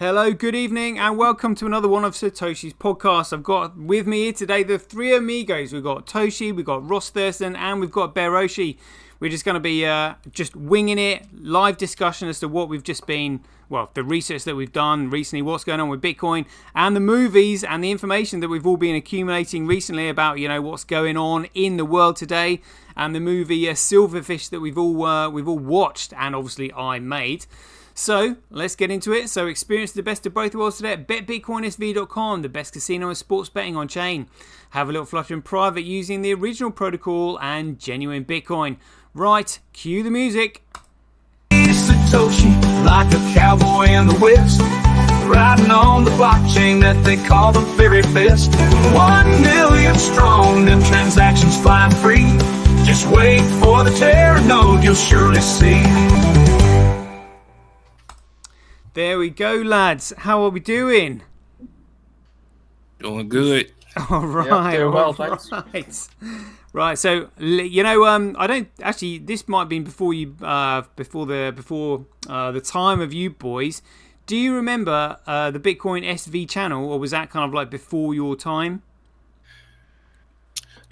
Hello, good evening, and welcome to another one of Satoshi's podcasts. I've got with me here today the three amigos. We've got Toshi, we've got Ross Thurston, and we've got Beroshi. We're just going to be just winging it, live discussion as to what we've just been, well, the research that we've done recently, what's going on with Bitcoin, and the movies and the information that we've all been accumulating recently about, what's going on in the world today, and the movie Silverfish that we've all watched, and obviously I made. So, let's get into it. So, experience the best of both worlds today at betbitcoinsv.com, the best casino and sports betting on chain. Have a little flutter in private using the original protocol and genuine Bitcoin. Right, cue the music. Satoshi, like a cowboy in the West, riding on the blockchain that they call the very best. 1 million strong, them transactions flying free. Just wait for the terror node, you'll surely see. There we go, lads. How are we doing? Doing good. All right, doing well, thanks. Right. So I don't actually. This might have been before you, before the time of you boys. Do you remember the Bitcoin SV channel, or was that kind of like before your time?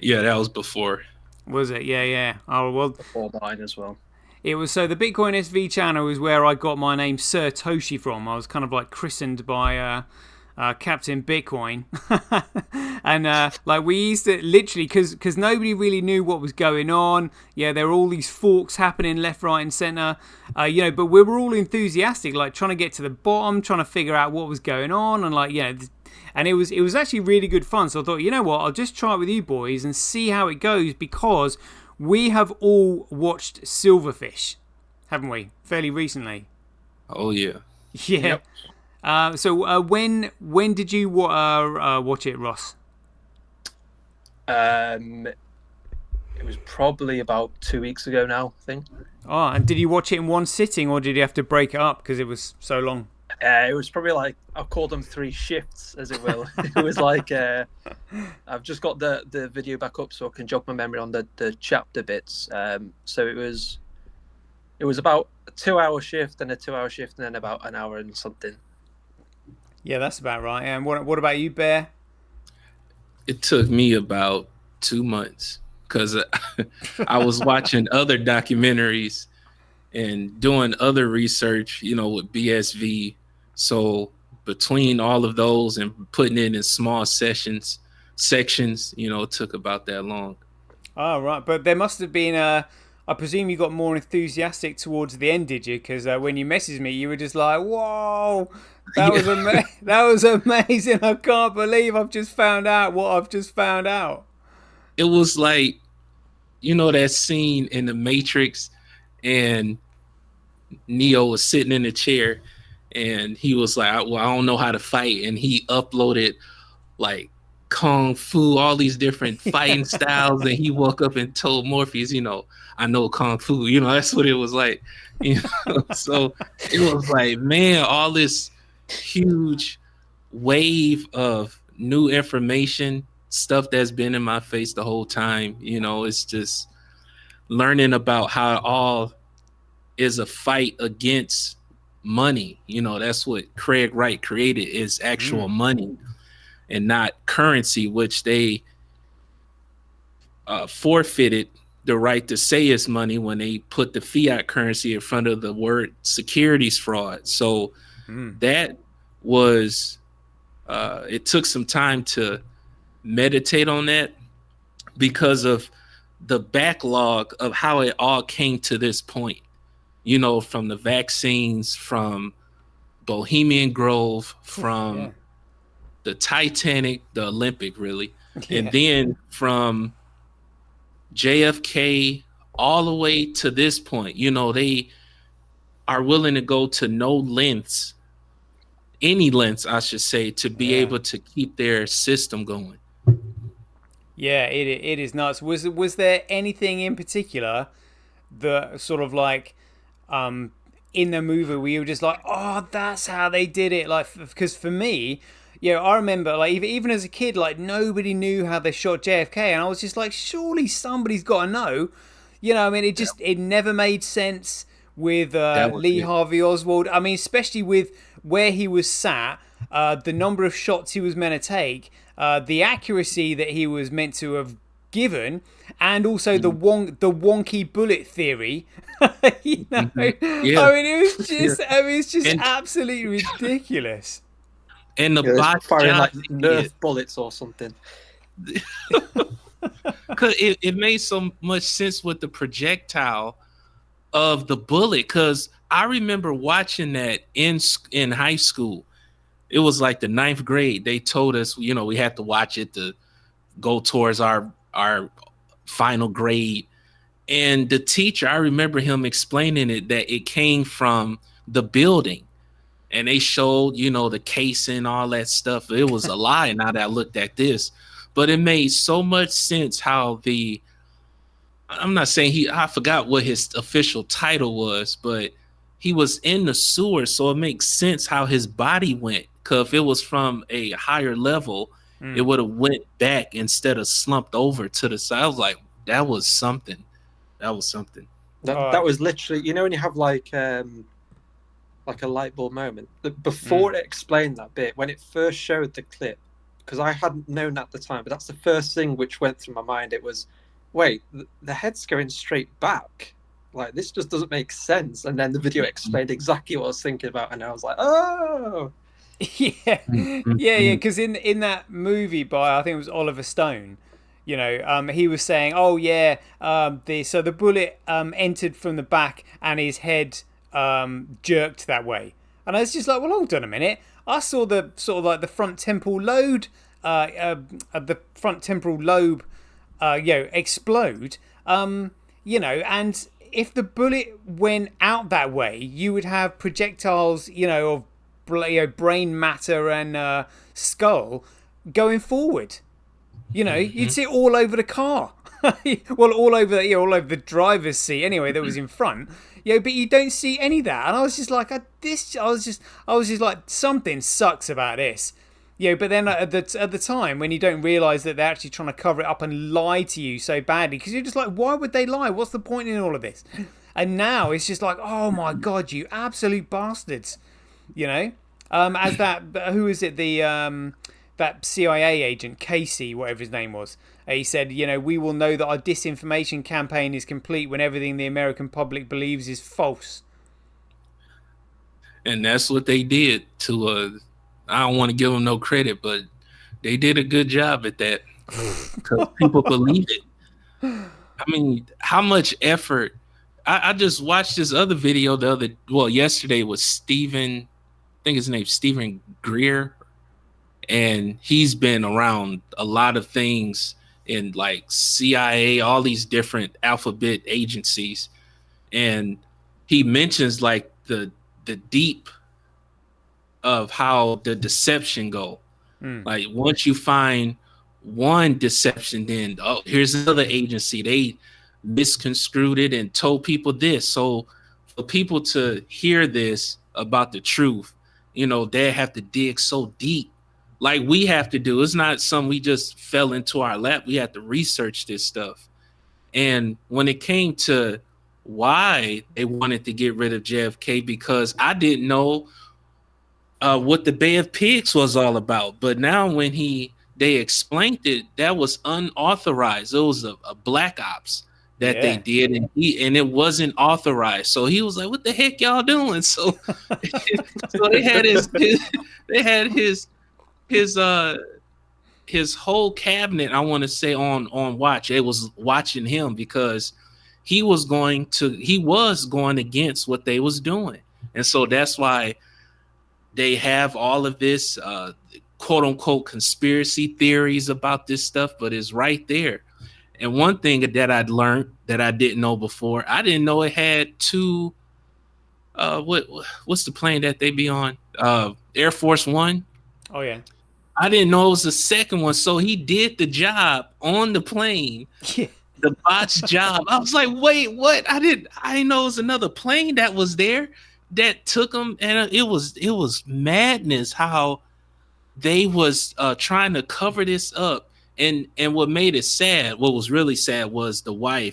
Yeah, that was before. Was it? Yeah. Oh well. Before mine as well. It was, so the Bitcoin SV channel is where I got my name Sir Toshi from. I was kind of like christened by Captain Bitcoin. And like we used to literally, because nobody really knew what was going on. Yeah, there were all these forks happening left, right and centre. But we were all enthusiastic, like trying to get to the bottom, trying to figure out what was going on. And and it was actually really good fun. So I thought, you know what, I'll just try it with you boys and see how it goes, because we have all watched Silverfish, haven't we? Fairly recently. Oh yeah. Yeah. Yep. So when did you watch it, Ross? It was probably about 2 weeks ago now, I think. Oh, and did you watch it in one sitting, or did you have to break it up because it was so long? It was probably like, I'll call them 3 shifts, as it will. It was like, I've just got the video back up so I can jog my memory on the chapter bits. So it was about a 2-hour shift and a 2-hour shift and then about an hour and something. Yeah, that's about right. And what about you, Bear? It took me about 2 months because I was watching other documentaries and doing other research, with BSV. So between all of those and putting it in small sections, it took about that long. Oh, right. But there must have been I presume you got more enthusiastic towards the end, did you? Because when you messaged me, you were just like, whoa, that was amazing. I can't believe I've just found out what I've just found out. It was like, that scene in The Matrix, and Neo was sitting in a chair and he was like, well, I don't know how to fight. And he uploaded like Kung Fu, all these different fighting styles. And he woke up and told Morpheus, I know Kung Fu, that's what it was like. So it was like, man, all this huge wave of new information, stuff that's been in my face the whole time. It's just learning about how it all is a fight against money. That's what Craig Wright created, is actual money and not currency, which they forfeited the right to say is money when they put the fiat currency in front of the word securities fraud. So that was, it took some time to meditate on that because of the backlog of how it all came to this point. From the vaccines, from Bohemian Grove, from the Titanic, the Olympic, really. Yeah. And then from JFK all the way to this point, they are willing to go to no lengths, any lengths, I should say, to be able to keep their system going. Yeah, it is nuts. Was there anything in particular that sort of like, in the movie we were just like, oh, that's how they did it? Like, because for me, I remember, like, even as a kid, like, nobody knew how they shot JFK, and I was just like, surely somebody's got to know. It never made sense with Lee Harvey Oswald. I mean, especially with where he was sat, the number of shots he was meant to take, the accuracy that he was meant to have given, and also the wonky bullet theory. You know, Yeah, I mean, it was yeah. just, I mean, it's just And absolutely ridiculous. and the Yeah, it's botch firing job like they Nerf did, bullets or something. cause it made so much sense with the projectile of the bullet. Cause I remember watching that in high school. It was like the ninth grade. They told us, we had to watch it to go towards our final grade. And the teacher, I remember him explaining it that it came from the building. And they showed, the casing, all that stuff. It was a lie now that I looked at this. But it made so much sense how I'm not saying I forgot what his official title was, but he was in the sewer. So it makes sense how his body went. Cause if it was from a higher level, it would have went back instead of slumped over to the side. I was like, that was something. That was something. That was literally, when you have like a light bulb moment. Before it explained that bit, when it first showed the clip, because I hadn't known at the time, but that's the first thing which went through my mind. It was, wait, the head's going straight back. Like, this just doesn't make sense. And then the video explained exactly what I was thinking about, and I was like, oh. Yeah, because in that movie by, I think it was Oliver Stone, he was saying, oh yeah, the bullet entered from the back and his head jerked that way, and I was just like, well, hold on a minute, I saw the sort of like the front temporal lobe, explode, and if the bullet went out that way, you would have projectiles, of brain matter and skull going forward. You'd see it all over the car. Well, all over the driver's seat anyway that was in front. But you don't see any of that. And I was just like, I was just like, something sucks about this. But then at the time when you don't realise that they're actually trying to cover it up and lie to you so badly, because you're just like, why would they lie? What's the point in all of this? And now it's just like, oh my god, you absolute bastards. As that, who is it, that CIA agent, Casey, whatever his name was, he said, we will know that our disinformation campaign is complete when everything the American public believes is false. And that's what they did to, I don't want to give them no credit, but they did a good job at that because people believe it. I mean, how much effort. I just watched this other video yesterday was Stephen, I think his name's Stephen Greer, and he's been around a lot of things in like CIA, all these different alphabet agencies, and he mentions like the deep of how the deception go. Like once you find one deception, then here's another agency, they misconstrued it and told people this. So for people to hear this about the truth, they have to dig so deep like we have to do. It's not something we just fell into our lap. We have to research this stuff. And when it came to why they wanted to get rid of JFK, because I didn't know what the Bay of Pigs was all about. But now when they explained it, that was unauthorized. It was a black ops that they did, and it wasn't authorized. So he was like, "What the heck y'all doing?" So, so they had his whole cabinet, I want to say, on watch. It was watching him because he was going against what they was doing, and so that's why they have all of this quote unquote conspiracy theories about this stuff, but it's right there. And one thing that I'd learned that I didn't know before, I didn't know it had two. What's the plane that they be on? Air Force One. Oh yeah. I didn't know it was the second one. So he did the job on the plane. Yeah. The bot's job. I was like, wait, what? I didn't know it was another plane that was there that took him, and it was madness how they was trying to cover this up. And what made it sad, what was really sad, was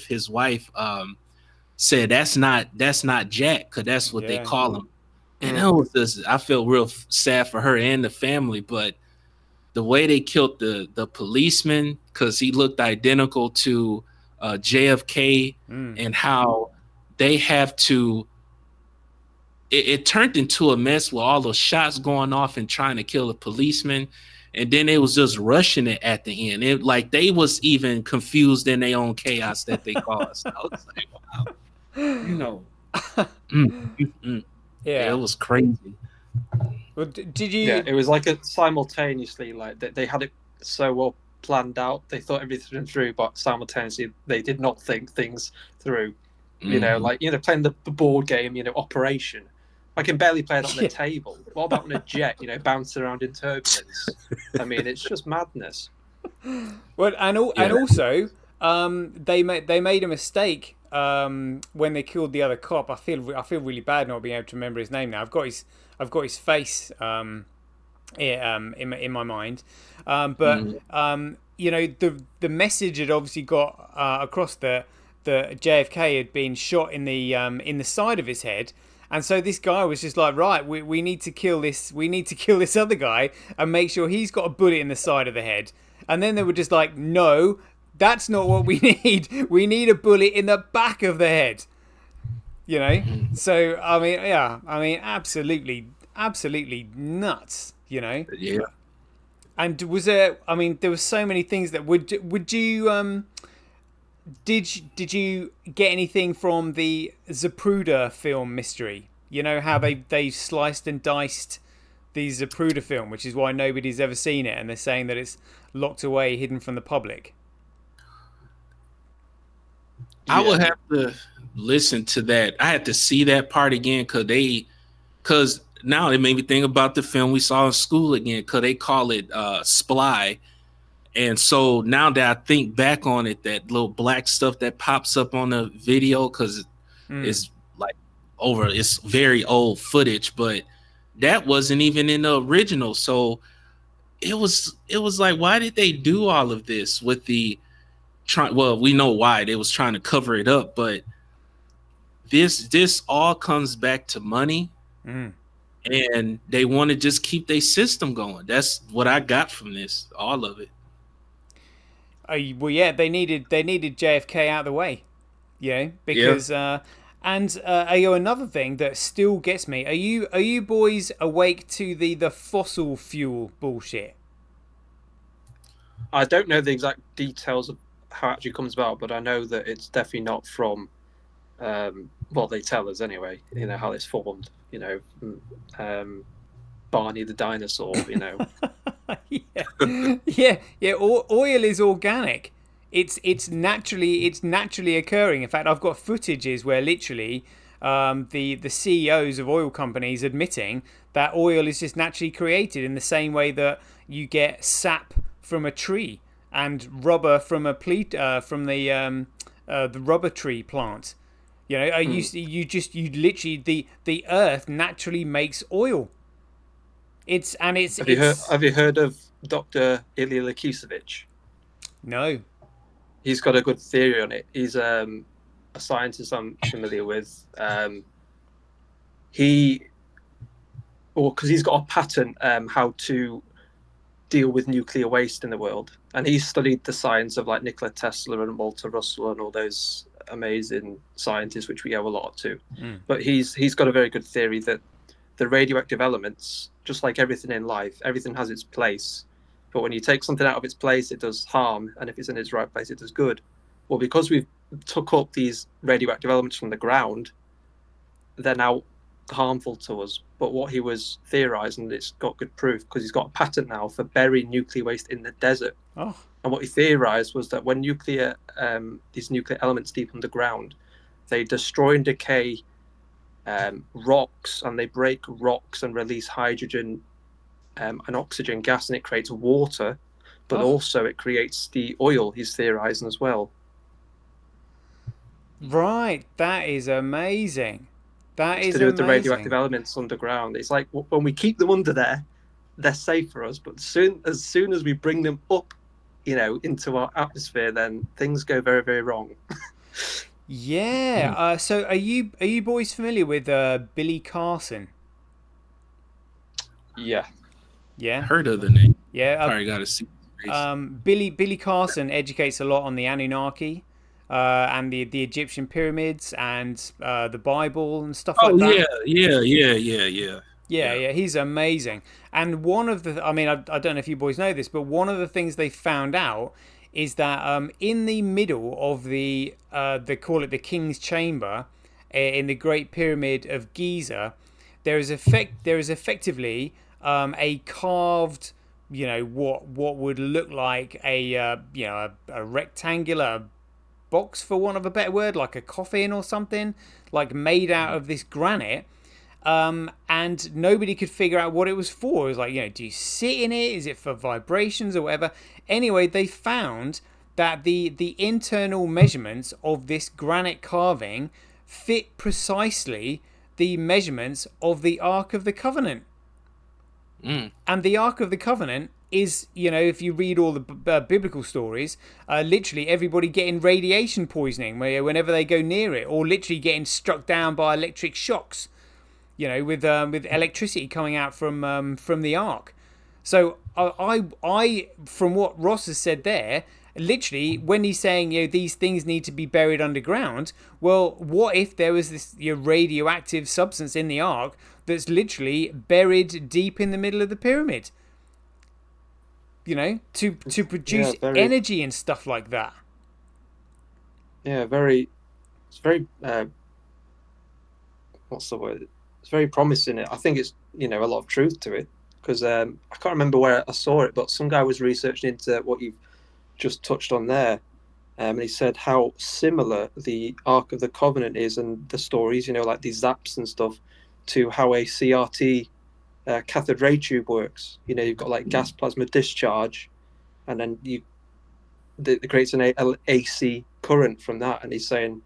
his wife said that's not Jack, because that's what they call him. And it was just, I feel real sad for her and the family, but the way they killed the policeman, because he looked identical to JFK, and how they have to, it turned into a mess with all those shots going off and trying to kill a policeman, and then it was just rushing it at the end. It like they was even confused in their own chaos that they caused. I was like, wow, you know, mm, yeah, it Yeah. was crazy. Well, did Yeah, you? it was like a simultaneously, like they had it so well planned out. They thought everything through, but simultaneously they did not think things through. Mhm. Like playing the board game, Operation. I can barely play it on the Yeah. table. What about on a jet, bouncing around in turbulence? I mean, it's just madness. Well, Yeah. and also, they made a mistake when they killed the other cop. I feel really bad not being able to remember his name now. I've got his face in my mind, but Mhm. the message had obviously got across that JFK had been shot in the side of his head. And so this guy was just like, right, we need to kill this. We need to kill this other guy and make sure he's got a bullet in the side of the head. And then they were just like, no, that's not what we need. We need a bullet in the back of the head. You know. So I mean, yeah, I mean, absolutely nuts. Yeah. And was there? I mean, there were so many things that would you did you get anything from the Zapruder film mystery? You know how they sliced and diced the Zapruder film, which is why nobody's ever seen it, and they're saying that it's locked away, hidden from the public. I Yeah, would have to listen to that. I had to see that part again because now it made me think about the film we saw in school again because they call it Sply. And so now that I think back on it, that little black stuff that pops up on the video because it's like it's very old footage, but that wasn't even in the original. So it was like, why did they do all of this with the try? Well, we know why they was trying to cover it up, but this all comes back to money, and they want to just keep their system going. That's what I got from this, all of it. Well, yeah, they needed JFK out of the way, Yeah. because another thing that still gets me. Are you boys awake to the fossil fuel bullshit? I don't know the exact details of how it actually comes about, but I know that it's definitely not from what they tell us anyway. How it's formed. Barney the dinosaur. Yeah. Oil is organic. It's naturally occurring. In fact, I've got footages where literally the CEOs of oil companies admitting that oil is just naturally created in the same way that you get sap from a tree and rubber from the rubber tree plant. You literally the earth naturally makes oil. It's and it's Have you heard? it's Have you heard of Dr. Ilya Lakisevich? no. He's got a good theory on it. He's a scientist I'm familiar with. Because he's got a patent how to deal with nuclear waste in the world, and he studied the science of like Nikola Tesla and Walter Russell and all those amazing scientists, which we owe a lot to. But he's got a very good theory that the radioactive elements, just like everything in life, everything has its place. But when you take something out of its place, it does harm, and if it's in its right place, it does good. Well, because we've took up these radioactive elements from the ground, they're now harmful to us. But what he was theorizing, it's got good proof because he's got a patent now for burying nuclear waste in the desert. Oh, And what he theorized was that when these nuclear elements deep underground, they destroy and decay rocks, and they break rocks and release hydrogen and oxygen gas, and it creates water, but oh, also it creates the oil. He's theorizing as well. right. That is amazing. That It's to is do with the radioactive amazing. elements underground. It's like when we keep them under there, they're safe for us, but as soon as we bring them up, into our atmosphere, then things go very, very wrong. Yeah. So are you boys familiar with Billy Carson? Yeah. Yeah, Heard of the name. yeah. Probably got to see. Billy Carson educates a lot on the Anunnaki, and the Egyptian pyramids and the Bible and stuff like Oh that. Yeah, yeah. yeah, he's amazing. And one of the, I mean, I don't know if you boys know this, but one of the things they found out is that in the middle of they call it the King's Chamber, in the Great Pyramid of Giza, there is effectively a carved, what would look like a rectangular box, for want of a better word, like a coffin or something, like made out of this granite. And nobody could figure out what it was for. It was like, do you sit in it? Is it for vibrations or whatever? Anyway, they found that the internal measurements of this granite carving fit precisely the measurements of the Ark of the Covenant. And the Ark of the Covenant is, if you read all the biblical stories, literally everybody getting radiation poisoning whenever they go near it, or literally getting struck down by electric shocks, with electricity coming out from the ark. So I from what Ross has said there, literally when he's saying these things need to be buried underground, well, what if there was this radioactive substance in the ark that's literally buried deep in the middle of the pyramid? To produce energy and stuff like that. Yeah, it's very what's the word? It's very promising. I think it's a lot of truth to it, because I can't remember where I saw it, but some guy was researching into what you've just touched on there, and he said how similar the Ark of the Covenant is, and the stories, like these zaps and stuff, to how a CRT cathode ray tube works. You've got like gas plasma discharge, and then it creates an AC current from that. And he's saying,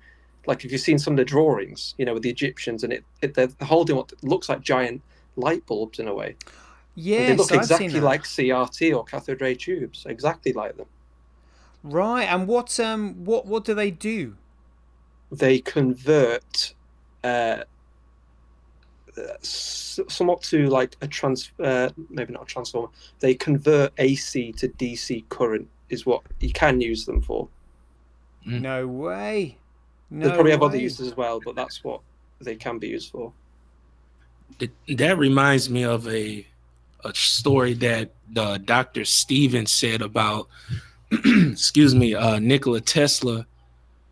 like, if you've seen some of the drawings, with the Egyptians, and they're holding what looks like giant light bulbs in a way. Yeah, they look exactly like CRT or cathode ray tubes, exactly like them. Right, and what do they do? They convert somewhat to like a maybe not a transformer. They convert AC to DC current is what you can use them for. No way. They probably have other uses as well, but that's what they can be used for. That reminds me of a story that Dr. Stevens said about excuse me, Nikola Tesla,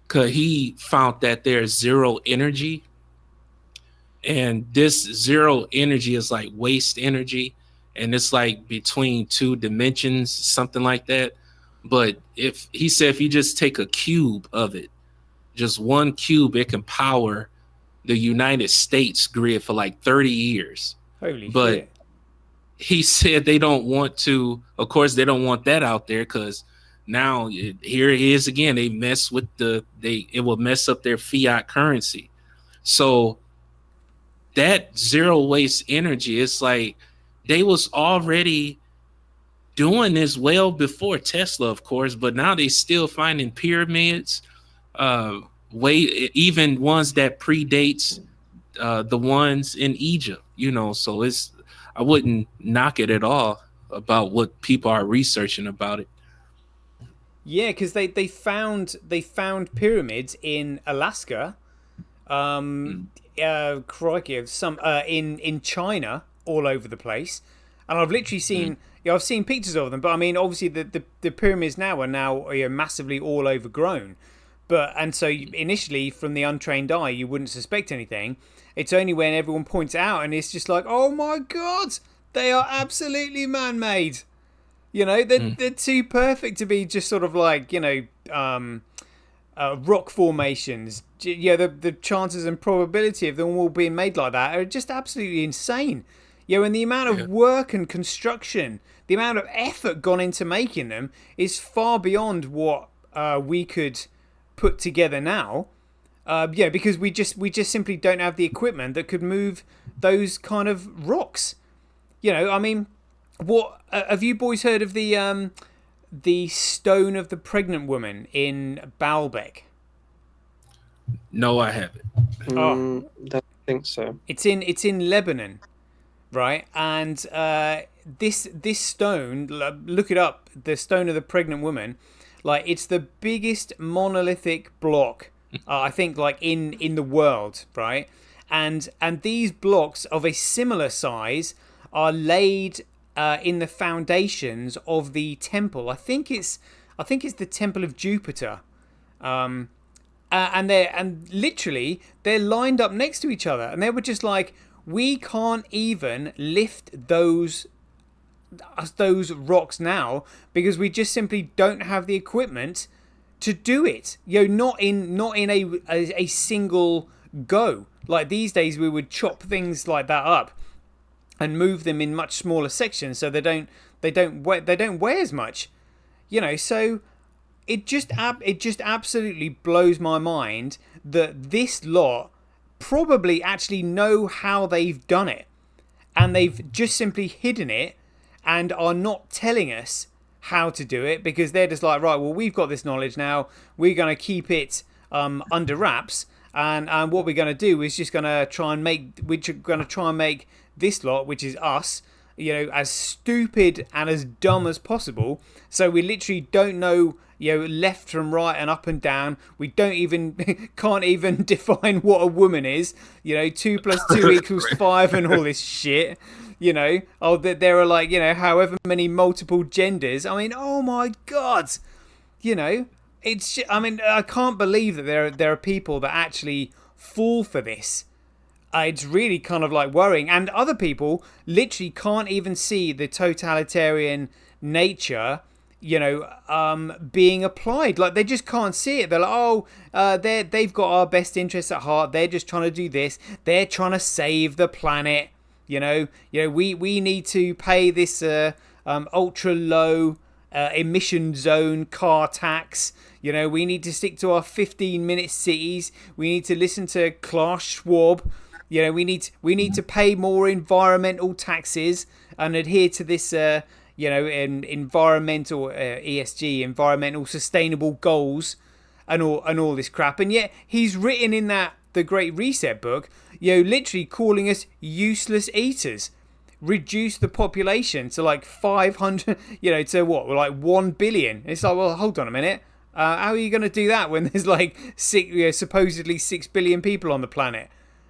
because he found that there's zero energy, and this zero energy is like waste energy, and it's like between two dimensions, something like that. But if you just take a cube of it, just one cube, it can power the United States grid for like 30 years. Holy but shit. He said they don't want to, of course, they don't want that out there, because now here it is again. They mess with it will mess up their fiat currency. So that zero waste energy, it's like they was already doing this well before Tesla, of course, but now they still finding pyramids, even ones that predates the ones in Egypt, so I wouldn't knock it at all about what people are researching about it. Yeah, because they found pyramids in Alaska, crikey, some in China, all over the place, and I've literally seen I've seen pictures of them. But I mean, obviously the pyramids now are massively all overgrown. And so initially, from the untrained eye, you wouldn't suspect anything. It's only when everyone points it out and it's just like, oh my god, they are absolutely man-made. They're too perfect to be just sort of like, rock formations. The chances and probability of them all being made like that are just absolutely insane. And the amount of work and construction, the amount of effort gone into making them is far beyond what we could put together now. Because we just simply don't have the equipment that could move those kind of rocks. I mean, what have you boys heard of the stone of the pregnant woman in Baalbek? No, I haven't. I don't think so. It's in Lebanon, right? And this stone, look it up, the stone of the pregnant woman, like it's the biggest monolithic block, I think, like in the world, right? And these blocks of a similar size are laid in the foundations of the temple. I think it's the Temple of Jupiter. And literally they're lined up next to each other, and they were just like, we can't even lift those rocks now because we just simply don't have the equipment to do it. Not in a single go. Like these days, we would chop things like that up and move them in much smaller sections so they don't weigh as much. So it just absolutely blows my mind that this lot probably actually know how they've done it, and they've just simply hidden it and are not telling us how to do it because they're just like, right, well, we've got this knowledge now, we're going to keep it under wraps, and what we're going to do is just going to try and make this lot, which is us, as stupid and as dumb as possible. So we literally don't know, left from right and up and down. We can't even define what a woman is. 2 + 2 = 5 and all this shit. That there are like, however many multiple genders. I mean, oh my God. I can't believe that there are people that actually fall for this. It's really kind of like worrying, and other people literally can't even see the totalitarian nature, being applied. Like they just can't see it. They're like, they've got our best interests at heart. They're just trying to do this. They're trying to save the planet. We need to pay this ultra low emission zone car tax. We need to stick to our 15-minute cities. We need to listen to Klaus Schwab. We need to pay more environmental taxes and adhere to this, environmental ESG, environmental sustainable goals, and all this crap. And yet he's written in the Great Reset book, literally calling us useless eaters. Reduce the population to like 500, to what? Like 1 billion. It's like, well, hold on a minute. How are you going to do that when there's like supposedly 6 billion people on the planet?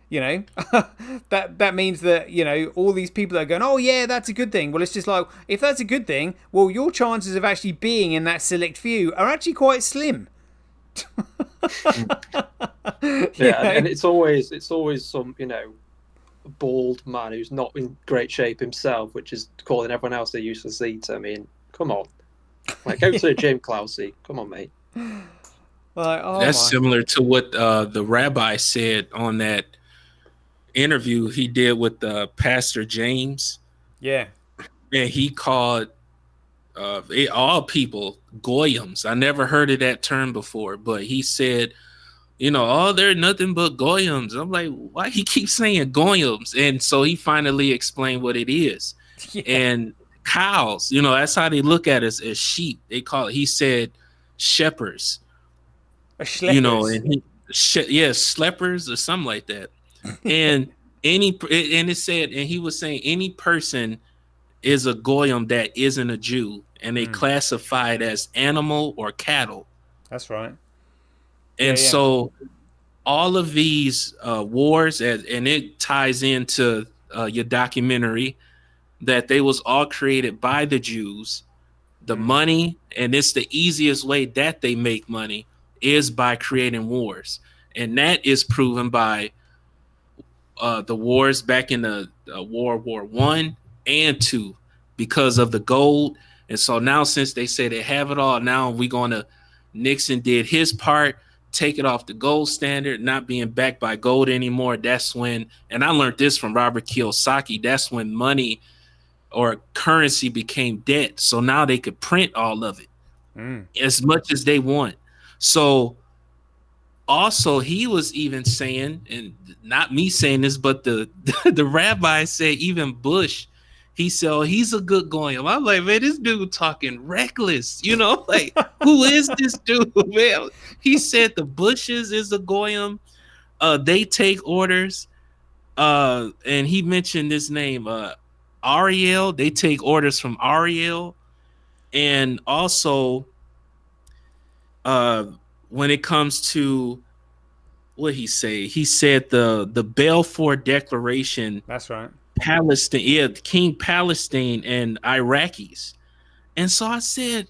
That means that all these people that are going, oh yeah, that's a good thing. Well, it's just like, if that's a good thing, well, your chances of actually being in that select few are actually quite slim. And it's always some bald man who's not in great shape himself, which is calling everyone else a useless eater. I mean, come on, like go to the gym, Klausy. Come on, mate. That's similar to what the rabbi said on that interview he did with Pastor James. Yeah. And he called all people goyams. I never heard of that term before, but he said, they're nothing but goyams. I'm like, why he keeps saying goyams? And so he finally explained what it is. Yeah. And cows, that's how they look at us, as sheep. They call it, he said, shepherds. And schleppers or something like that. And it said, and he was saying any person is a goyim that isn't a Jew, and they classify it as animal or cattle. That's right. And so all of these wars, and it ties into your documentary, that they was all created by the Jews. The money, and it's the easiest way that they make money, is by creating wars. And that is proven by the wars back in the World War I and II, because of the gold. And so now, since they say they have it all, now Nixon did his part, take it off the gold standard, not being backed by gold anymore. That's when, and I learned this from Robert Kiyosaki, that's when money or currency became debt. So now they could print all of it as much as they want. So also, he was even saying, and not me saying this, but the rabbi said, even Bush, he said, oh, he's a good goyim. I'm like, man, this dude talking reckless, like, who is this dude, man? He said the Bushes is a goyim. They take orders. And he mentioned this name, Ariel. They take orders from Ariel, and also, uh, when it comes to what he say, he said the Balfour Declaration, That's right. Palestine, yeah, King Palestine and Iraqis. And so I said,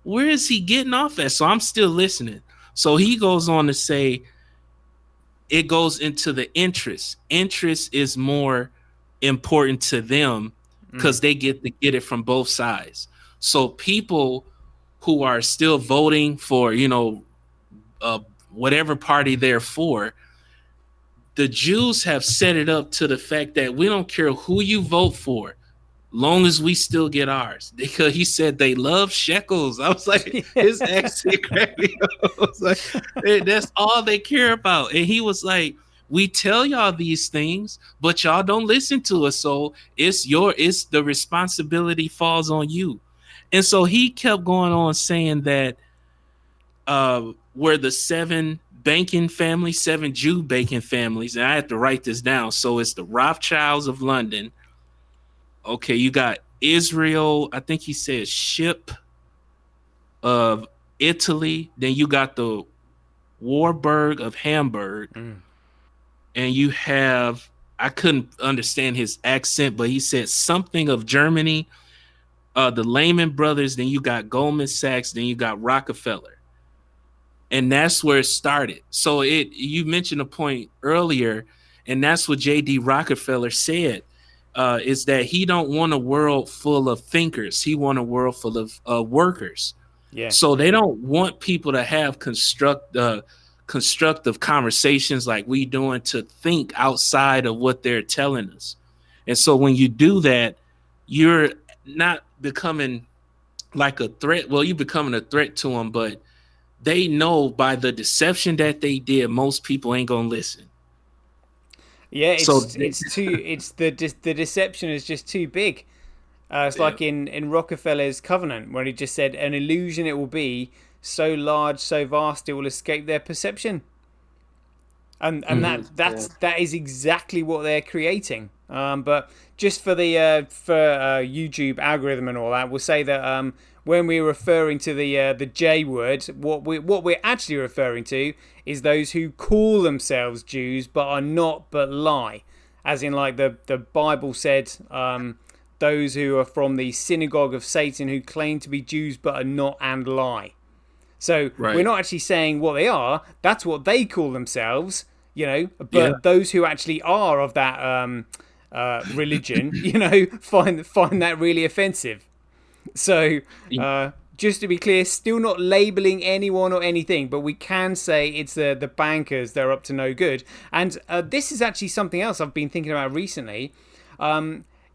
where is he getting off at? So I'm still listening. So he goes on to say it goes into the interest. Interest is more important to them because they get to get it from both sides. So people who are still voting for, uh, whatever party they're for, the Jews have set it up to the fact that we don't care who you vote for, long as we still get ours. Because he said they love shekels. I was like, his accent cracked me up. I was like, that's all they care about. And he was like, we tell y'all these things, but y'all don't listen to us. So it's the responsibility falls on you. And so he kept going on saying that were the seven Jew banking families, and I have to write this down. So it's the Rothschilds of London. Okay, you got Israel, I think he said Ship of Italy. Then you got the Warburg of Hamburg. And you have, I couldn't understand his accent, but he said something of Germany, the Lehman Brothers. Then you got Goldman Sachs. Then you got Rockefeller. And that's where it started. So you mentioned a point earlier, and that's what J.D. Rockefeller said, is that he don't want a world full of thinkers. He want a world full of workers. Yeah. So they don't want people to have constructive conversations like we doing, to think outside of what they're telling us. And so when you do that, you're not becoming like a threat. Well, you're becoming a threat to them, but they know by the deception that they did, most people ain't gonna listen. Yeah, So the deception is just too big. It's like in Rockefeller's Covenant, where he just said, an illusion it will be, so large, so vast, it will escape their perception. And that is exactly what they're creating. But just for the YouTube algorithm and all that, we'll say that when we're referring to the J word, what we're actually referring to is those who call themselves Jews but are not, but lie, as in like the Bible said, those who are from the synagogue of Satan, who claim to be Jews but are not, and lie. So we're not actually saying what they are. That's what they call themselves, But those who actually are of that religion, find that really offensive. So just to be clear, still not labeling anyone or anything, but we can say it's the bankers. They're up to no good. And this is actually something else I've been thinking about recently.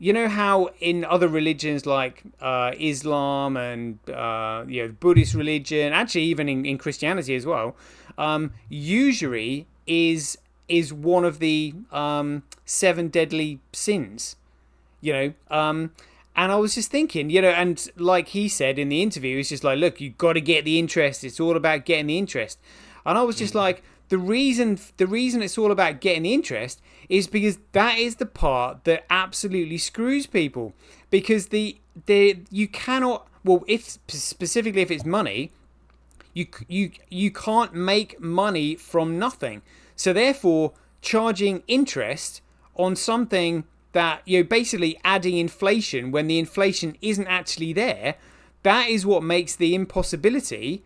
You know how in other religions like Islam and Buddhist religion, actually even in Christianity as well, usury is one of the 7 deadly sins. And I was just thinking, and like he said in the interview, it's just like, look, you've got to get the interest. It's all about getting the interest. And I was just like, the reason it's all about getting the interest is because that is the part that absolutely screws people. Because you cannot, if specifically if it's money, you can't make money from nothing. So therefore, charging interest on something that basically adding inflation when the inflation isn't actually there, that is what makes the impossibility.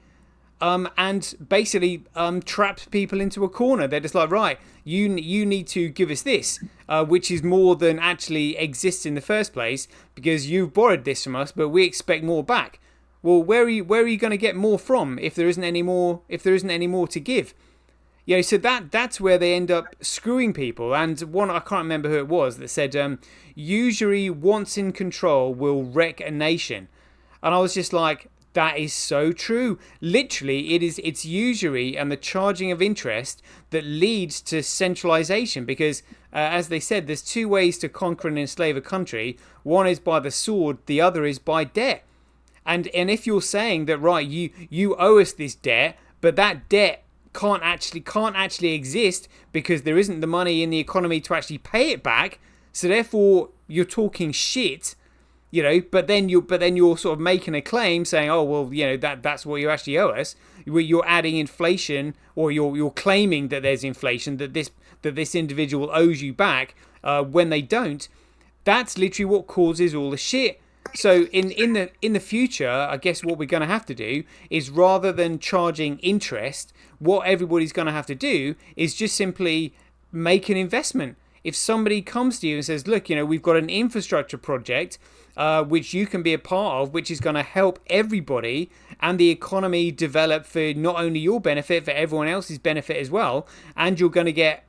And basically traps people into a corner. They're just like, right, you need to give us this, which is more than actually exists in the first place, because you've borrowed this from us, but we expect more back. Well, where are you going to get more from if there isn't any more to give? So that's where they end up screwing people. And one, I can't remember who it was, that said, usury once in control will wreck a nation. And I was just like, that is so true. Literally, it's usury and the charging of interest that leads to centralization. Because, as they said, there's 2 ways to conquer and enslave a country. One is by the sword, the other is by debt. And if you're saying that, right, you owe us this debt, but that debt can't actually exist because there isn't the money in the economy to actually pay it back. So therefore, you're talking shit, but then you're sort of making a claim saying, oh well, that's what you actually owe us. You're adding inflation, or you're claiming that there's inflation, that this individual owes you back when they don't. That's literally what causes all the shit. So in the future, I guess what we're going to have to do is, rather than charging interest, what everybody's going to have to do is just simply make an investment. If somebody comes to you and says, look, we've got an infrastructure project which you can be a part of, which is going to help everybody and the economy develop for not only your benefit, for everyone else's benefit as well, and you're going to get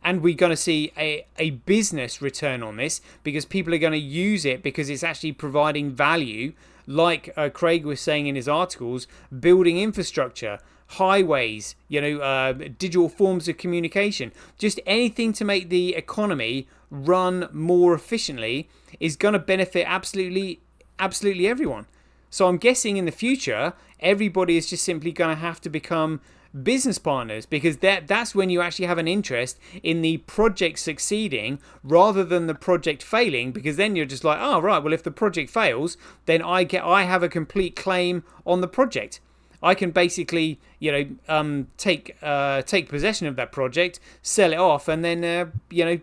and we're going to see a business return on this, because people are going to use it because it's actually providing value, like Craig was saying in his articles, building infrastructure, highways, digital forms of communication, just anything to make the economy run more efficiently is going to benefit absolutely everyone. So I'm guessing in the future, everybody is just simply going to have to become business partners, because that's when you actually have an interest in the project succeeding rather than the project failing, because then you're just like, oh right, well if the project fails, then I have a complete claim on the project. I can basically, take possession of that project, sell it off, and then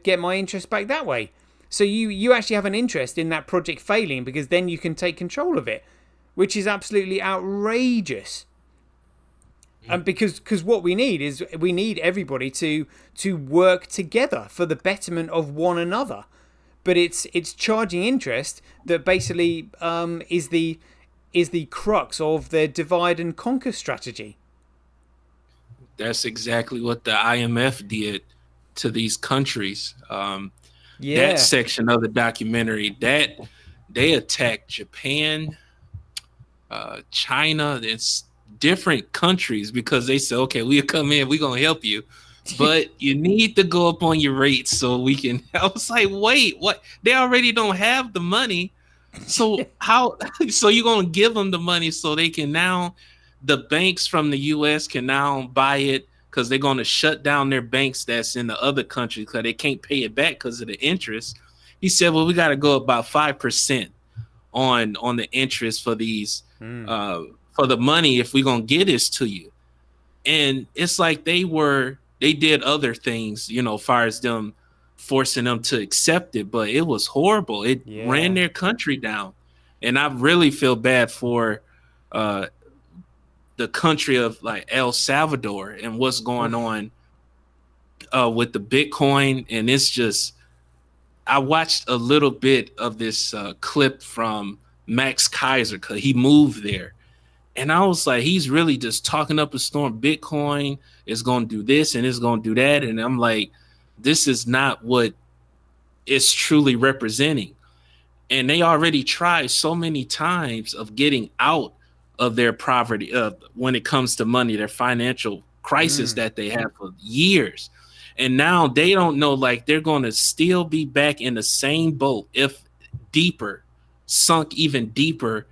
get my interest back that way. So you actually have an interest in that project failing, because then you can take control of it, which is absolutely outrageous. And because what we need is everybody to work together for the betterment of one another. But it's charging interest that basically is the crux of their divide and conquer strategy. That's exactly what the IMF did to these countries. That section of the documentary, that they attacked Japan, China, it's different countries, because they said, okay, we'll come in, we're gonna help you, but you need to go up on your rates so we can. I was like, wait, what? They already don't have the money. So how? So you're gonna give them the money so they can now, the banks from the U.S. can now buy it, because they're gonna shut down their banks that's in the other country because they can't pay it back because of the interest. He said, well, we got to go about 5% on the interest for these for the money if we're gonna get this to you. And it's like they did other things, far as them forcing them to accept it, but it was horrible. It ran their country down. And I really feel bad for the country of like El Salvador and what's going on with the Bitcoin. And it's just, I watched a little bit of this clip from Max Kaiser, because he moved there. And I was like, he's really just talking up a storm. Bitcoin is going to do this and it's going to do that. And I'm like, this is not what it's truly representing. And they already tried so many times of getting out of their poverty when it comes to money, their financial crisis that they have for years. And now they don't know, like, they're going to still be back in the same boat, if deeper, sunk even deeper,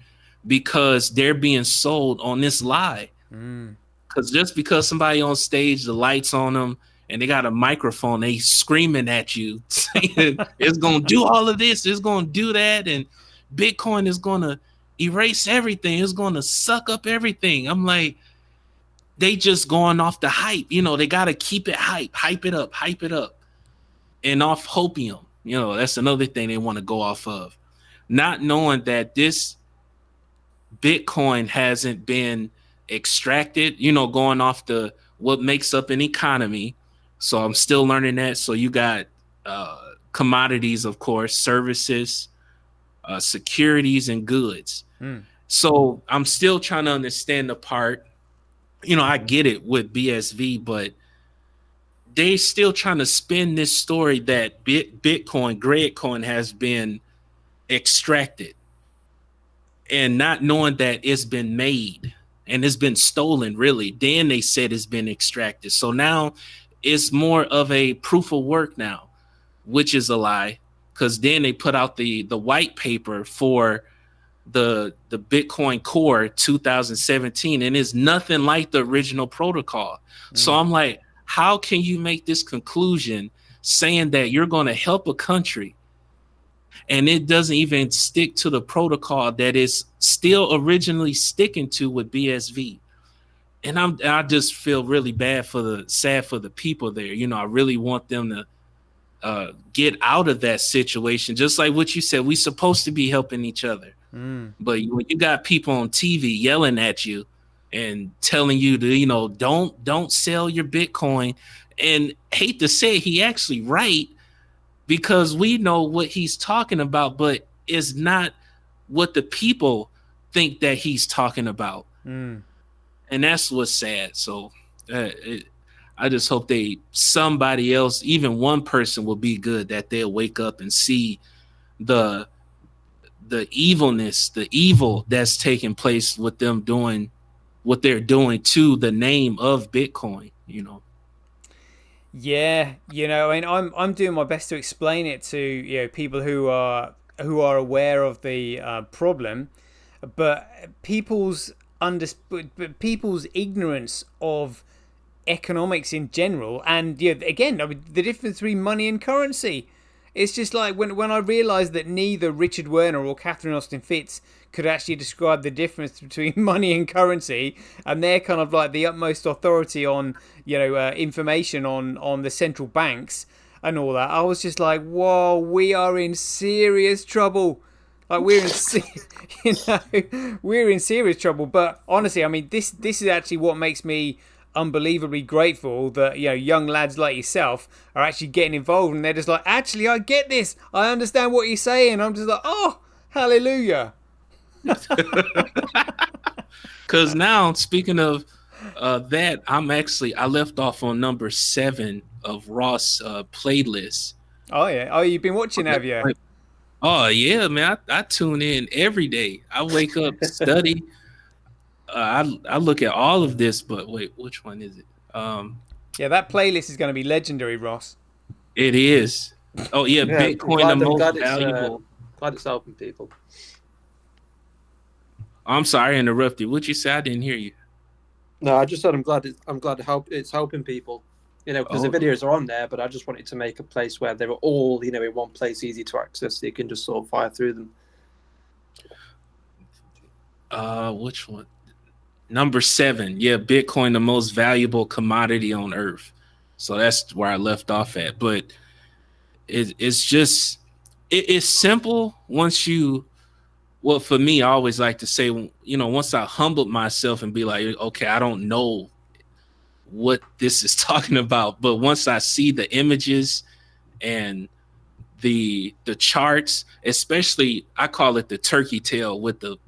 because they're being sold on this lie. Because just because somebody on stage, the lights on them, and they got a microphone, they screaming at you saying it's going to do all of this, it's going to do that, and Bitcoin is going to erase everything, it's going to suck up everything. I'm like, they just going off the hype. They got to keep it hype it up. And off hopium, that's another thing they want to go off of. Not knowing that this Bitcoin hasn't been extracted, going off what makes up an economy. So I'm still learning that. So you got commodities, of course, services, securities, and goods. So I'm still trying to understand the part. I get it with BSV, but they still trying to spin this story that Bitcoin, Gridcoin, has been extracted, and not knowing that it's been made and it's been stolen, really. Then they said it's been extracted. So now it's more of a proof of work now, which is a lie, because then they put out the white paper for the Bitcoin Core 2017, and it's nothing like the original protocol. So I'm like, how can you make this conclusion saying that you're going to help a country and it doesn't even stick to the protocol that is still originally sticking to with BSV? And I just feel really sad for the people there. I really want them to get out of that situation. Just like what you said, we're supposed to be helping each other. But when you got people on TV yelling at you and telling you to, don't sell your Bitcoin, and hate to say it, he actually right, because we know what he's talking about, but it's not what the people think that he's talking about. And that's what's sad. So I just hope somebody else, even one person will be good, that they'll wake up and see the evilness, the evil that's taking place with them doing what they're doing to the name of Bitcoin. Yeah, I mean, I'm doing my best to explain it to people who are aware of the problem, but people's ignorance of economics in general, and again, I mean, the difference between money and currency. It's just like when I realised that neither Richard Werner or Catherine Austin Fitts could actually describe the difference between money and currency, and they're kind of like the utmost authority on information on the central banks and all that. I was just like, whoa, we are in serious trouble. Like we're in serious trouble. But honestly, I mean, this is actually what makes me unbelievably grateful that young lads like yourself are actually getting involved, and they're just like, actually, I get this, I understand what you're saying. I'm just like, oh, hallelujah. Because now, speaking of that, I left off on number 7 of Ross' playlist. Oh yeah. Oh, you've been watching, have you? Oh yeah, man. I tune in every day. I wake up, study. I look at all of this, but wait, which one is it? Yeah, that playlist is going to be legendary, Ross. It is. Oh yeah, Yeah, Bitcoin the most glad valuable. Glad it's helping people. I'm sorry, I interrupted. What'd you say? I didn't hear you. No, I just said I'm glad it's helping people. Because the videos are on there, but I just wanted to make a place where they were all, in one place, easy to access, so you can just sort of fire through them. Which one? Number 7. Yeah, Bitcoin, the most valuable commodity on earth. So that's where I left off at. But it's just, it's simple once you, well, for me, I always like to say, once I humbled myself and be like, okay, I don't know what this is talking about, but once I see the images and the charts, especially, I call it the turkey tail with the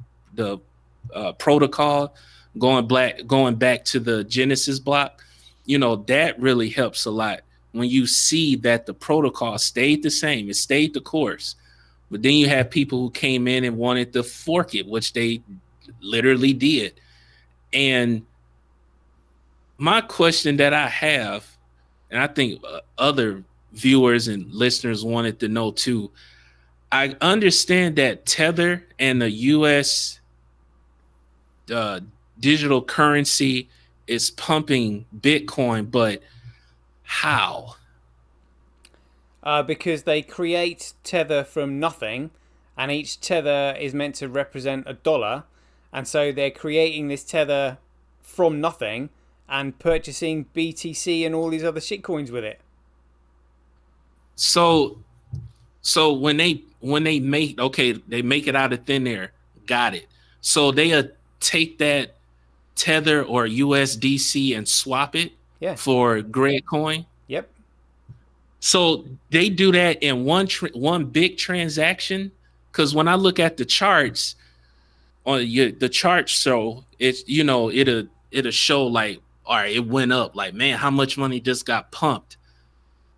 protocol going back to the Genesis block, that really helps a lot when you see that the protocol stayed the same, it stayed the course. But then you have people who came in and wanted to fork it, which they literally did. And my question that I have, and I think other viewers and listeners wanted to know too, I understand that Tether and the US digital currency is pumping Bitcoin, but how? Because they create Tether from nothing, and each Tether is meant to represent $1, and so they're creating this Tether from nothing and purchasing BTC and all these other shitcoins with it. So when they make, okay, they make it out of thin air, got it. So they take that Tether or USDC and swap it for Gridcoin. Yep. So they do that in one big transaction. Because when I look at the charts on the chart, so it's it'll show like, all right, it went up. Like, man, how much money just got pumped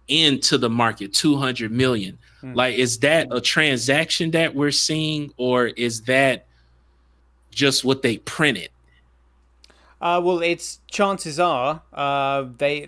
into the market? 200 million. Like, is that a transaction that we're seeing, or is that just what they printed? Well, it's chances are they'll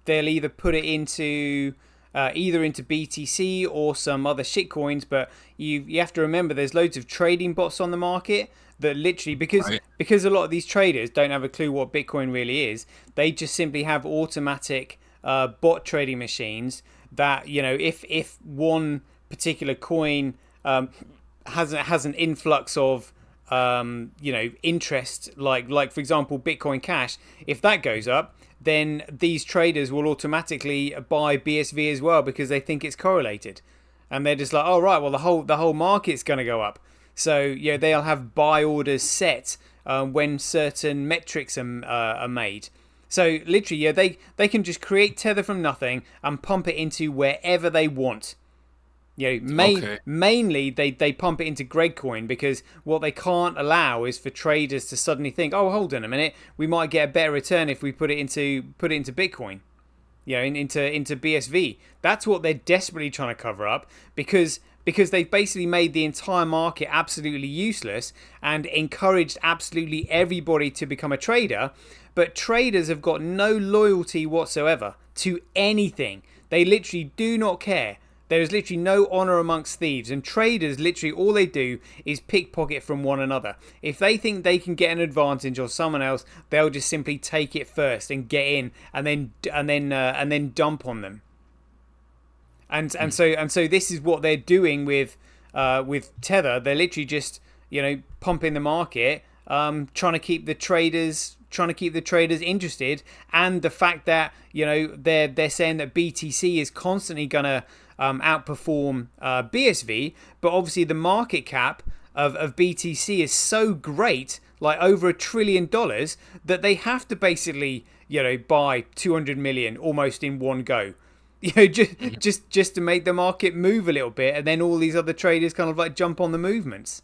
either put it into either into BTC or some other shitcoins. But you have to remember there's loads of trading bots on the market that literally, Right. because a lot of these traders don't have a clue what Bitcoin really is, they just simply have automatic bot trading machines that, if one particular coin has an influx of interest, like for example Bitcoin Cash, if that goes up, then these traders will automatically buy BSV as well because they think it's correlated, and they're just like, oh right, well the whole market's going to go up. So yeah, they'll have buy orders set when certain metrics are made. So literally, yeah, they can just create Tether from nothing and pump it into wherever they want. Okay. Mainly they pump it into Gregcoin because what they can't allow is for traders to suddenly think, oh, hold on a minute, we might get a better return if we put it into Bitcoin, into BSV. That's what they're desperately trying to cover up because they've basically made the entire market absolutely useless and encouraged absolutely everybody to become a trader. But traders have got no loyalty whatsoever to anything. They literally do not care. There is literally no honor amongst thieves, and traders literally all they do is pickpocket from one another. If they think they can get an advantage on someone else, they'll just simply take it first and get in, and then dump on them. And so this is what they're doing with Tether. They're literally just pumping the market, trying to keep the traders interested, and the fact that they're saying that BTC is constantly gonna outperform BSV, but obviously the market cap of BTC is so great, like over $1 trillion, that they have to basically buy 200 million almost in one go. Just to make the market move a little bit, and then all these other traders kind of like jump on the movements.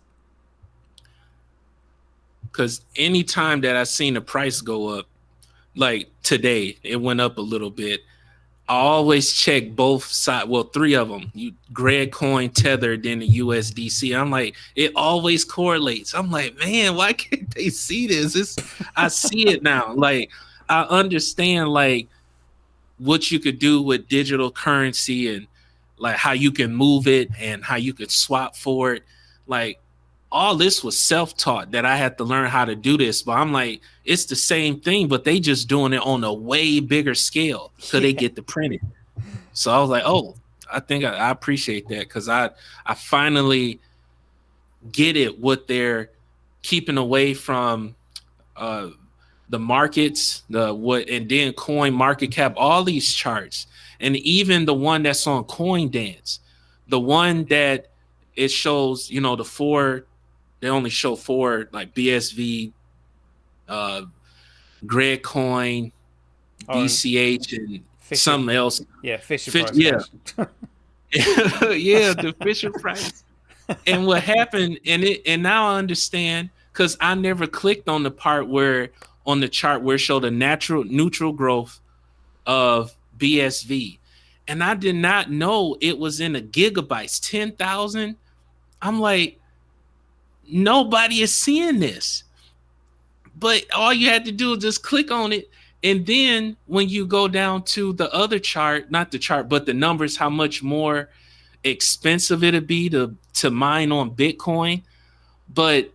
Because anytime that I've seen the price go up, like today, it went up a little bit. I always check both sides. Well, three of them. Greg Coin, Tether, then the USDC. I'm like, it always correlates. I'm like, man, why can't they see this? I see it now. Like, I understand like what you could do with digital currency and like how you can move it and how you could swap for it. Like, all this was self-taught that I had to learn how to do this. But I'm like, it's the same thing, but they just doing it on a way bigger scale so they get the printed. So I was like, oh, I think I appreciate that because I finally get it, what they're keeping away from the markets, and then coin market cap, all these charts, and even the one that's on Coin Dance, the one that it shows, the four. They only show four, like BSV, Greg Coin, BCH, and Fisher, something else. Yeah, Fisher Price. Yeah. Yeah, the Fisher Price. And what happened, and now I understand, because I never clicked on the part where on the chart where it showed the neutral growth of BSV. And I did not know it was in the gigabytes, 10,000. I'm like, nobody is seeing this, but all you had to do is just click on it. And then when you go down to the other chart, not the chart, but the numbers, how much more expensive it'd be to mine on Bitcoin, but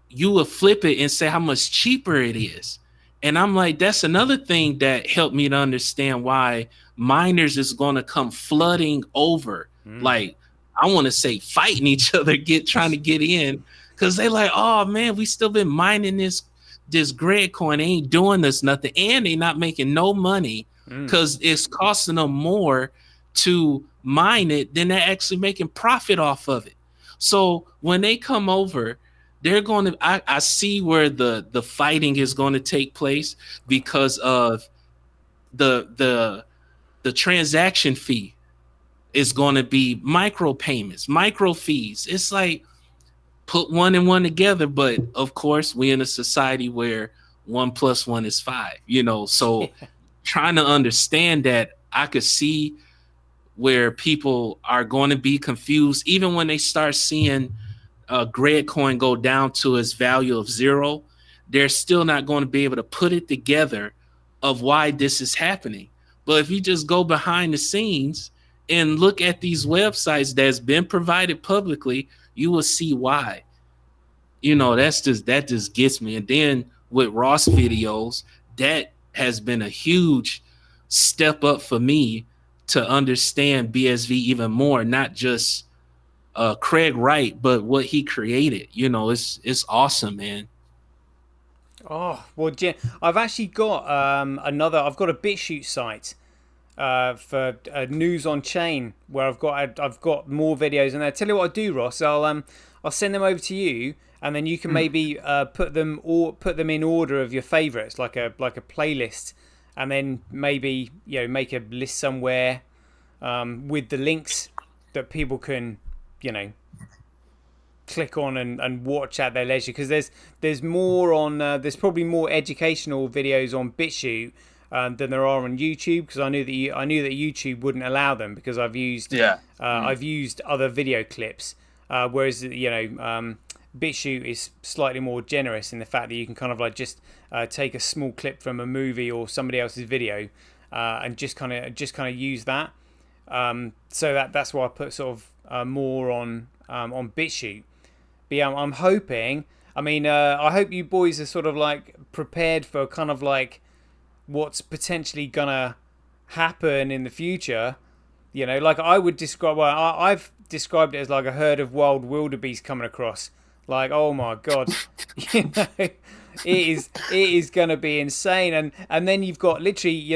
you will flip it and say how much cheaper it is. And I'm like, that's another thing that helped me to understand why miners is going to come flooding over. Like, I want to say fighting each other, trying to get in, because they like, oh man, we still been mining this Greg coin, they ain't doing us nothing, and they not making no money because it's costing them more to mine it than they're actually making profit off of it. So when they come over, they're going to, I see where the fighting is going to take place because of the transaction fee is going to be micro payments, micro fees. It's like, put one and one together. But of course, we in a society where 1 + 1 is 5, so trying to understand that, I could see where people are going to be confused, even when they start seeing Greg coin go down to its value of 0, they're still not going to be able to put it together of why this is happening. But if you just go behind the scenes and look at these websites that's been provided publicly, you will see why. That just gets me. And then with Ross videos, that has been a huge step up for me to understand BSV even more, not just Craig Wright, but what he created. It's awesome, man. Oh well, I've actually got I've got a BitChute site for news on chain where I've got more videos in there. Tell you what I do, Ross. I'll send them over to you, and then you can maybe put them in order of your favorites, like a playlist, and then maybe make a list somewhere with the links that people can click on and watch at their leisure, because there's more on there's probably more educational videos on BitChute than there are on YouTube, because I knew that YouTube wouldn't allow them, because I've used I've used other video clips, whereas BitChute is slightly more generous in the fact that you can kind of like just take a small clip from a movie or somebody else's video and just kind of use that. So that's why I put sort of more on BitChute. But yeah, I'm hoping. I mean, I hope you boys are sort of like prepared for kind of like what's potentially gonna happen in the future. Like I would describe. Well, I've described it as like a herd of wild wildebeest coming across. Like, oh my god, it is gonna be insane. And then you've got literally,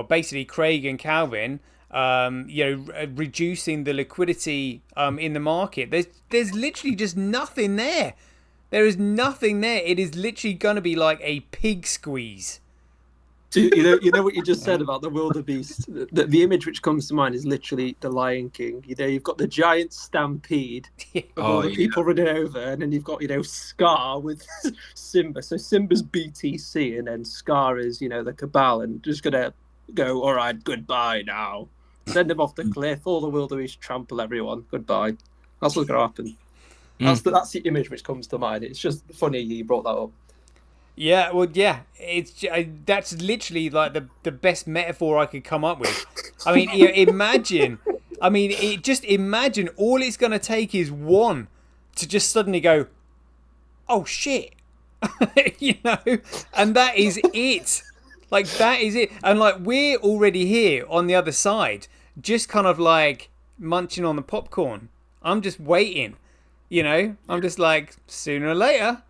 basically Craig and Calvin. Reducing the liquidity in the market. There's literally just nothing there. There is nothing there. It is literally going to be like a pig squeeze. You know what you just said about the wildebeest. The image which comes to mind is literally the Lion King. You've got the giant stampede of all the people running over, and then you've got Scar with Simba. So Simba's BTC, and then Scar is the Cabal, and just gonna go, all right, goodbye now. Send him off the cliff. All the wildebeest trample everyone. Goodbye. That's what's going to happen. That's the image which comes to mind. It's just funny you brought that up. Yeah, well, yeah. That's literally like the best metaphor I could come up with. I mean, imagine. I mean, just imagine. All it's going to take is one to just suddenly go, oh shit, and that is it. Like, that is it. And like, we're already here on the other side, just kind of like munching on the popcorn. I'm just waiting, I'm just like, sooner or later,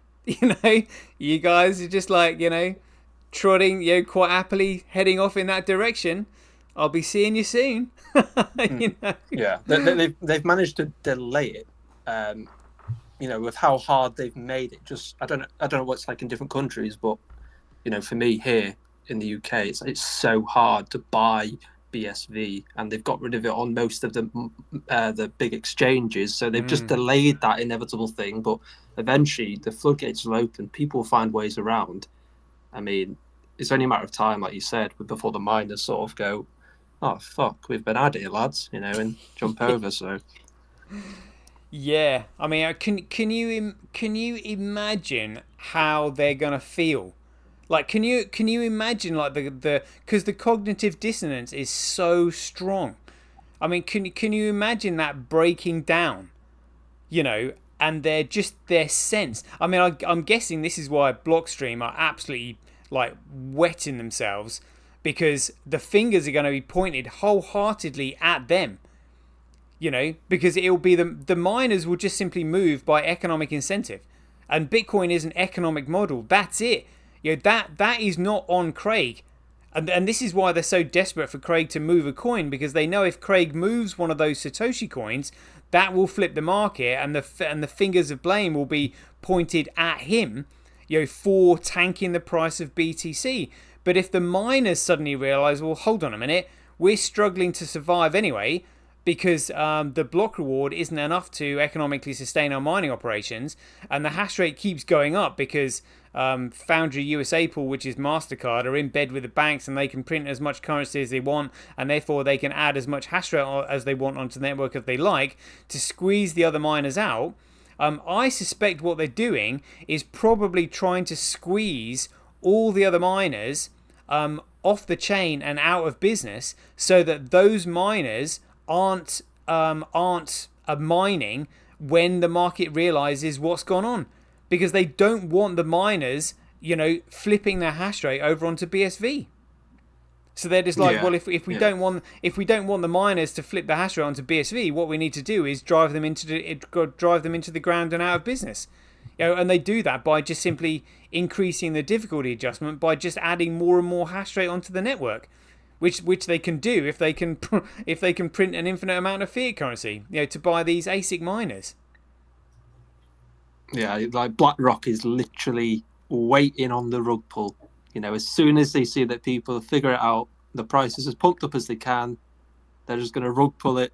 you guys are just like, trotting, quite happily heading off in that direction. I'll be seeing you soon. Yeah, they've managed to delay it, with how hard they've made it. Just, I don't know what it's like in different countries, but, for me here, in the UK, it's so hard to buy BSV, and they've got rid of it on most of the big exchanges. So they've just delayed that inevitable thing, but eventually the floodgates will open. People will find ways around. I mean, it's only a matter of time, like you said, before the miners sort of go, oh fuck, we've been at it, lads, and jump over. So yeah, I mean, can you imagine how they're gonna feel? Like, can you imagine, like, because the cognitive dissonance is so strong. I mean, can you imagine that breaking down, and their sense. I mean, I'm guessing this is why Blockstream are absolutely like wetting themselves, because the fingers are going to be pointed wholeheartedly at them. Because it'll be the miners will just simply move by economic incentive, and Bitcoin is an economic model. That's it. That is not on Craig, and this is why they're so desperate for Craig to move a coin, because they know if Craig moves one of those Satoshi coins, that will flip the market, and the fingers of blame will be pointed at him, for tanking the price of BTC. But if the miners suddenly realize, well, hold on a minute, we're struggling to survive anyway, because the block reward isn't enough to economically sustain our mining operations, and the hash rate keeps going up because Foundry USA Pool, which is MasterCard, are in bed with the banks, and they can print as much currency as they want, and therefore they can add as much hash rate as they want onto the network if they like, to squeeze the other miners out. I suspect what they're doing is probably trying to squeeze all the other miners off the chain and out of business, so that those miners aren't mining when the market realizes what's gone on, because they don't want the miners, flipping their hash rate over onto BSV. So they're just like, well, if we don't want the miners to flip the hash rate onto BSV, what we need to do is drive them into the ground and out of business. And they do that by just simply increasing the difficulty adjustment by just adding more and more hash rate onto the network, which they can do if they can print an infinite amount of fiat currency, to buy these ASIC miners. Yeah, like BlackRock is literally waiting on the rug pull. As soon as they see that people figure it out, the price is as pumped up as they can, they're just going to rug pull it,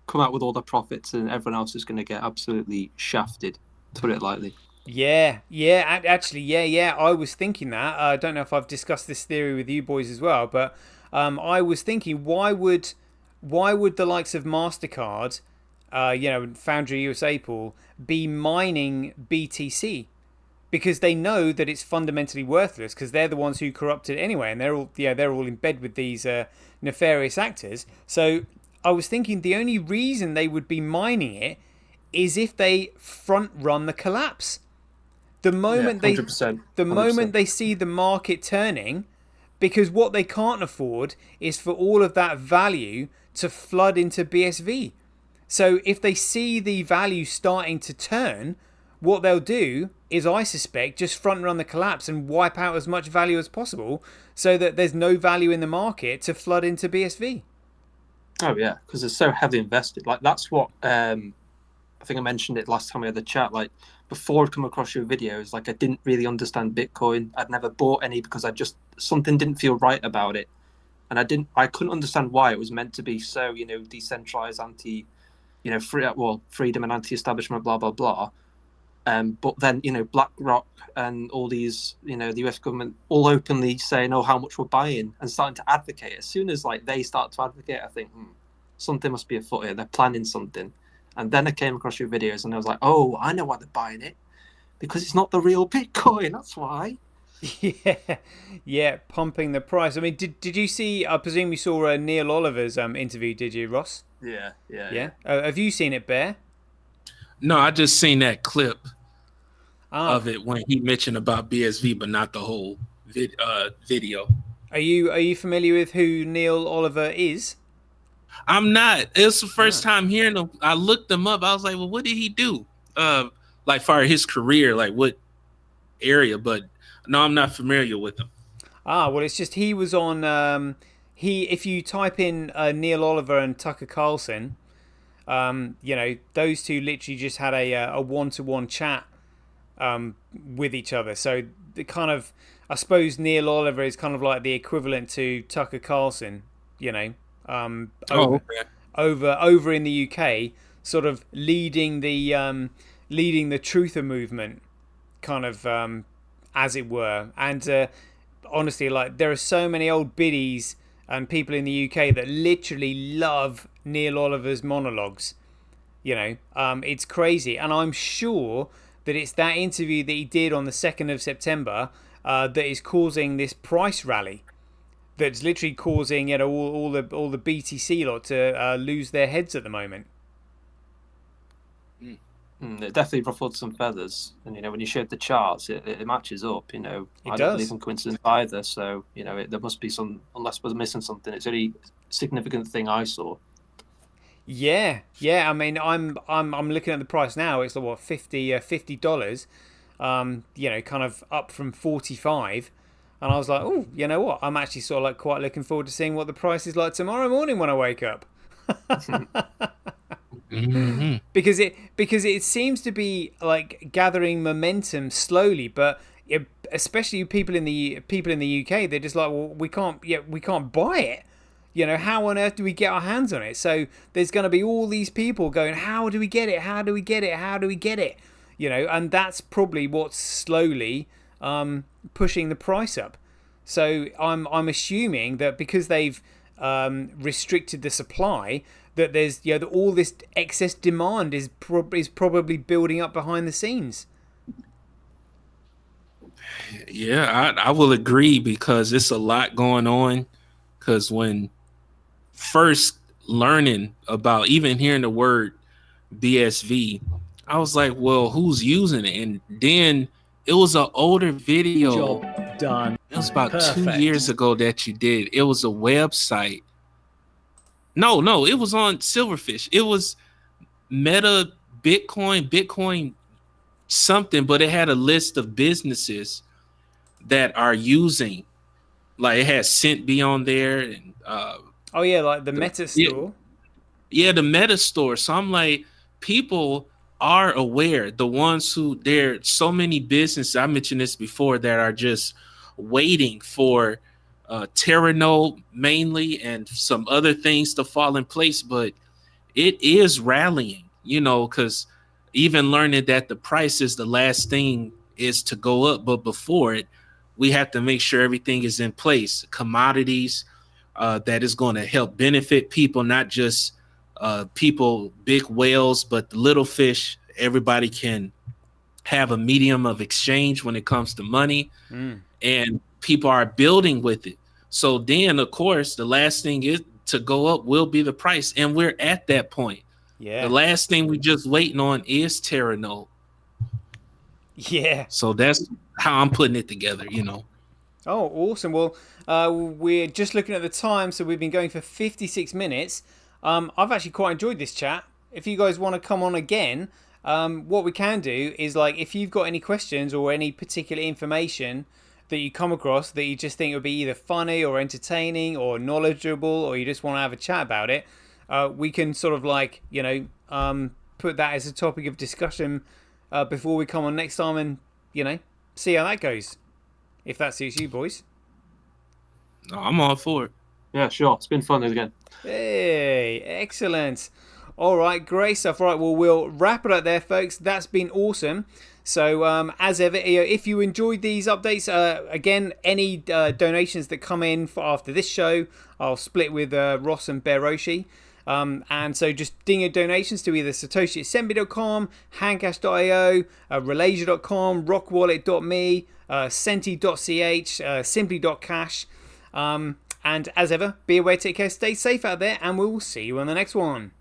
come out with all the profits, and everyone else is going to get absolutely shafted, to put it lightly. Yeah. Actually, I was thinking that. I don't know if I've discussed this theory with you boys as well, but I was thinking, why would the likes of MasterCard, Foundry USA Pool, be mining BTC? Because they know that it's fundamentally worthless, because they're the ones who corrupted it anyway, and they're all in bed with these nefarious actors. So I was thinking the only reason they would be mining it is if they front run the collapse. The moment 100%, they see the market turning, because what they can't afford is for all of that value to flood into BSV. So if they see the value starting to turn, what they'll do is, I suspect, just front run the collapse and wipe out as much value as possible, so that there's no value in the market to flood into BSV. Oh yeah, because they're so heavily invested. Like, that's what I think I mentioned it last time we had the chat. Like, before I'd come across your videos, like, I didn't really understand Bitcoin. I'd never bought any because something didn't feel right about it, and I couldn't understand why it was meant to be so decentralized, anti freedom and anti-establishment, blah blah blah. But then, BlackRock and all these, the US government all openly saying, how much we're buying, and starting to advocate. As soon as they start to advocate, I think something must be afoot here. They're planning something. And then I came across your videos and I was like, oh, I know why they're buying it, because it's not the real Bitcoin. That's why. Yeah, pumping the price. I mean, did you see? I presume you saw Neil Oliver's interview. Did you, Ross? Yeah. Have you seen it, Bear? No, I just seen that clip of it when he mentioned about BSV, but not the whole video. Are you familiar with who Neil Oliver is? I'm not. It's the first time hearing him. I looked him up. I was like, well, what did he do? Like, for his career, like what area? But no, I'm not familiar with him. Well, it's just he was on. If you type in Neil Oliver and Tucker Carlson, those two literally just had a one-to-one chat with each other. So the kind of, I suppose Neil Oliver is kind of like the equivalent to Tucker Carlson, over in the UK, sort of leading the truther movement, kind of as it were. And honestly, like, there are so many old biddies and people in the UK that literally love Neil Oliver's monologues. It's crazy, and I'm sure that it's that interview that he did on the 2nd of September that is causing this price rally. That's literally causing all the BTC lot to lose their heads at the moment. It definitely ruffled some feathers, and when you showed the charts, it matches up. I don't believe in coincidence either. So there must be some, unless we're missing something. It's a really significant thing I saw. Yeah. I mean, I'm looking at the price now. It's like, what, $50. Kind of up from 45. And I was like, oh, you know what? I'm actually sort of like quite looking forward to seeing what the price is like tomorrow morning when I wake up. Mm-hmm. Because it seems to be like gathering momentum slowly, but especially people in the UK, they're just like, well, we can't buy it. How on earth do we get our hands on it? So there's going to be all these people going, how do we get it? How do we get it? How do we get it? And that's probably what's slowly pushing the price up. So I'm assuming that because they've restricted the supply, that there's that all this excess demand is probably building up behind the scenes. Yeah, I will agree because it's a lot going on. Because when first learning about, even hearing the word BSV, I was like, well, who's using it? And then it was an older video. Job done. It was about Perfect. 2 years ago that you did. It was a website. No, it was on Silverfish. It was Meta Bitcoin something, but it had a list of businesses that are using, like it had Cent be on there, and Oh yeah, like the the, Meta yeah, store. yeah, the Meta store. So I'm like, people are aware. The ones who, there are so many businesses, I mentioned this before, that are just waiting for Terranode mainly and some other things to fall in place, but it is rallying, because even learning that the price is the last thing is to go up, but before it, we have to make sure everything is in place. Commodities that is going to help benefit people, not just people, big whales, but the little fish. Everybody can have a medium of exchange when it comes to money, Mm. and people are building with it. So then, of course, the last thing is to go up will be the price, and we're at that point. The Yeah. last thing we just waiting on is Terranode. Yeah. So that's how I'm putting it together. Oh, awesome. Well, we're just looking at the time, so we've been going for 56 minutes. I've actually quite enjoyed this chat. If you guys want to come on again, what we can do is, like, if you've got any questions or any particular information that you come across that you just think would be either funny or entertaining or knowledgeable, or you just want to have a chat about it, we can sort of, like, put that as a topic of discussion before we come on next time, and see how that goes. If that suits you, boys. No, I'm all for it. Yeah, sure. It's been fun again. Hey, excellent. All right, great stuff. Right, well, we'll wrap it up there, folks. That's been awesome. So, as ever, if you enjoyed these updates, again, any donations that come in for after this show, I'll split with Ross and Beroshi. And so just ding your donations to either satoshi@senbi.com, handcash.io, relasia.com, rockwallet.me, senti.ch, simply.cash. And as ever, be aware, take care, stay safe out there, and we will see you on the next one.